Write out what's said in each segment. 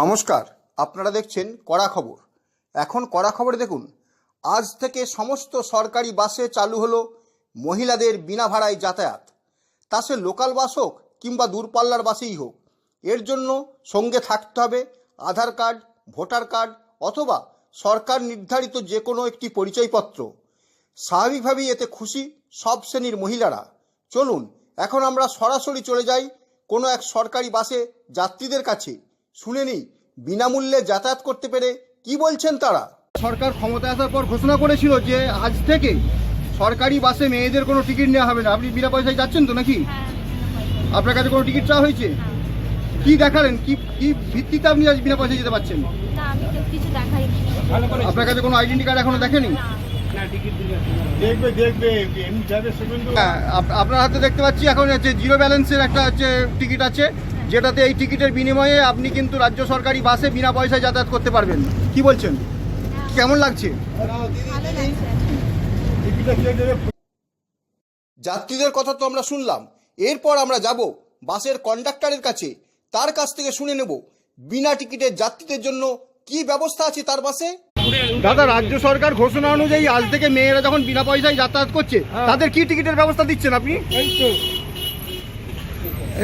নমস্কার, আপনারা দেখছেন কড়া খবর। এখন কড়া খবরে দেখুন, আজ থেকে সমস্ত সরকারি বাসে চালু হলো মহিলাদের বিনা ভাড়ায় যাতায়াত। তা সে লোকাল বাস হোক কিংবা দূরপাল্লার বাসেই হোক, এর জন্য সঙ্গে থাকতে হবে আধার কার্ড, ভোটার কার্ড অথবা সরকার নির্ধারিত যে কোনো একটি পরিচয়পত্র। স্বাভাবিকভাবেই এতে খুশি সব শ্রেণীর মহিলারা। চলুন এখন আমরা সরাসরি চলে যাই কোনো এক সরকারি বাসে যাত্রীদের কাছে, শুনে নিই বিনামূল্যে যাতায়াত করতে পেরে কি বলছেন তারা। সরকার ক্ষমতায় আসার পর ঘোষণা করেছিল যে আজ থেকে সরকারি বাসে মেয়েদের কোনো টিকিট নেওয়া হবে না। আপনি বিনা পয়সায় যাচ্ছেন তো নাকি? আপনার কাছে কোনো টিকিট চাওয়া হয়েছে? কি দেখালেন, কি কি ভিত্তিতে আপনি আজ বিনা পয়সায় যেতে পারছেন? না, আমি তো কিছু দেখাইনি। আপনার কাছে কোনো আইডেন্টি কার্ড এখনো দেখেনি? আপনার হাতে দেখতে পাচ্ছি এখন হচ্ছে জিরো ব্যালেন্সের একটা হচ্ছে টিকিট আছে, যেটাতে এই টিকিটের বিনিময়ে আপনি কিন্তু রাজ্য সরকারি বাসে বিনা পয়সায় যাতায়াত করতে পারবেন। কি বলছেন, কেমন লাগছে? যাত্রীদের কথা তো আমরা শুনলাম, এরপর আমরা যাব বাসের কন্ডাক্টরের কাছে। তার কাছ থেকে শুনে নেব বিনা টিকিটের যাত্রীদের জন্য কি ব্যবস্থা আছে তার বাসে। দাদা, রাজ্য সরকার ঘোষণা অনুযায়ী আজ থেকে মেয়েরা যখন বিনা পয়সায় যাতায়াত করছে, তাদের কি টিকিটের ব্যবস্থা দিচ্ছেন আপনি?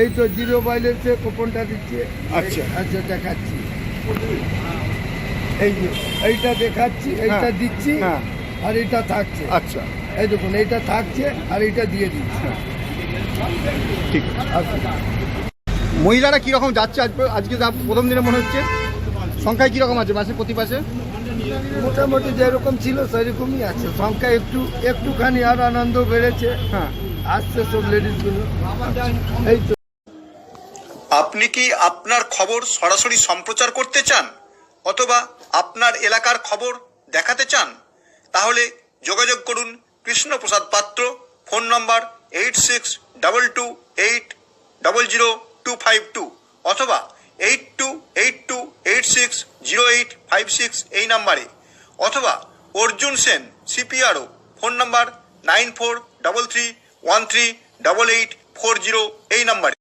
এই তো জিরো ব্যালেন্সে কুপনটা দিচ্ছে। আচ্ছা আচ্ছা, দেখাচ্ছি। এই যে এইটা দেখাচ্ছি, এইটা দিচ্ছি, আর এইটা থাকছে। আচ্ছা, এই দেখুন, এইটা থাকছে আর এইটা দিয়ে দিচ্ছি। ঠিক আছে। মহিলারা কিরকম যাচ্ছে আজকে প্রথম দিনে মনে হচ্ছে? সংখ্যায় কিরকম আছে বাসে, প্রতি বাসে? মোটামুটি যেরকম ছিল সেরকমই আছে। সংখ্যা একটুখানি আর আনন্দ বেড়েছে। হ্যাঁ, আসছে সব লেডিসগুলো। এই তো। আপনি কি আপনার খবর সরাসরি সম্প্রচার করতে চান অথবা আপনার এলাকার খবর দেখাতে চান? তাহলে যোগাযোগ করুন কৃষ্ণপ্রসাদ পাত্র, ফোন নম্বর 8622800252 অথবা 8282860856 এই নাম্বারে, অথবা অর্জুন সেন সিপিআরও, ফোন নম্বর 9433138840 এই নাম্বারে।